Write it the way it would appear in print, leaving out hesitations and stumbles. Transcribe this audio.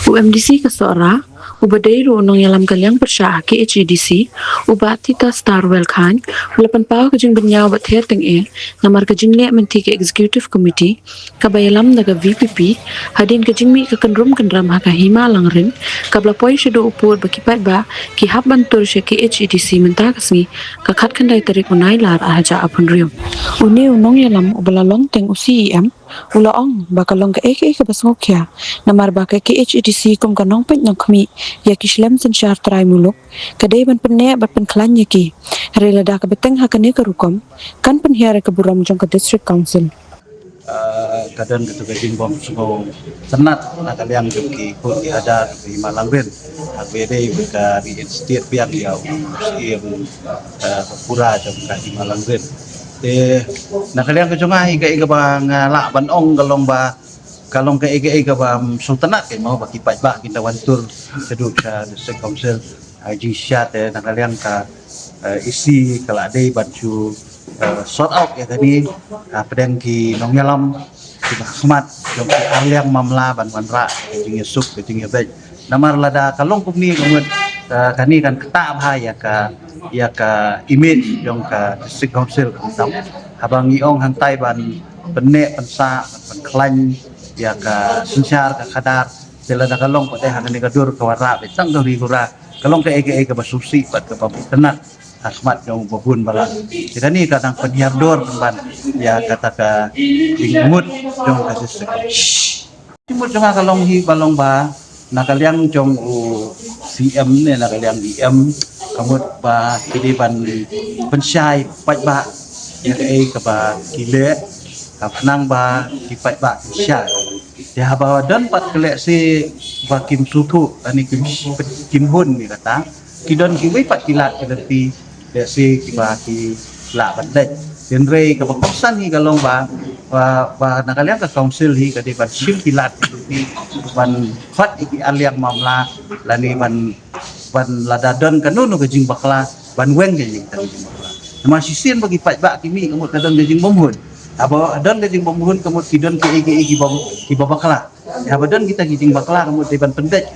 UMDC Kasora, Ubadairu Nong Yalam Kalyang Persya KHDC, Ubatita Star Welkan, Ulapan Pau Kajing Benyau Bat Herteng Namar Kajing Le Menti ke Executive Committee, Kabayalam Naga VPP, Hadin Kajing Mi Kakanrum Kandram Haka Hima Langrin, Kablapoi Shado Upur Bakipat Ba, Ki Hab Bantur Sya KHDC Mentakasmi, Kakat Kandai Tarik Unai Lar Ahaja Apun Rium. Uni Unong Yalam Ubalalong Teng UCEM, Ulaong Bakalong Ka Eke Kabasngokya, Namar Baka KHDC Kum Kanong Pent Nong Kami, Yakishlem Sensyar Trai Muluk, Kadai Ban Pene Bat Pen Klan Yaki, Relada Kabeteng Hakane Karukom, Kan Penhiara Kaburam Jong Ka District Council. Kadang ketua gajing bom sungo senat nakal yang joki ko ada di Malangben ABD ke di setiap biang dia musim pura jom ka di Malangben nakal yang kejonga iga bang la ban ong kalong ke iga bang sultanat ke mau bagi pak kita wantur keduk sa district council IG syat nakal yang ka isi kalau ada baju sort out ya tadi pedang ki Nong Yalam ki Ahmad yang aliang mamla ban ra jing yusuk jing yabej namar lada kalong kumni kemudian kani kan keta bahaya ya ka image yang ka district council tam habang iong hantai ban benek pensa ban klan ya ka sensyar ka kadar selada kalong pada hanani kadur ka wara betang dari gura kalong ka ege basusi pat ka tenat Ahmad yang babun bala. Kita ni kadang penyiar dor ban ya kata ka ingmut jong kasis. Timut cuma kalong hi balong ba nakaliang jong CM ni nakaliang IM kamut ba kini ban pensyai pat ba ya ka ba kile kapnang ba ki pat ba syai. Dia bawa dan pat kelek si ba kim sutu ani kim hun ni kata kidon kiwi pat kilat keleti si kibaki la bandai genre ke pengkosan hi kalong ba nakaliang ke council hi kadi ban sim kilat di ban khat iki aliang mamla lani ban ladadon kanunu ke jing bakla ban weng ke jing tadi bakla nama sisin bagi pat ba kimi kamut kadang ke jing bomhun aba don ke jing bomhun kamut kidon ke iki bom ki bakla ya badon kita jing bakla kamut di ban pendek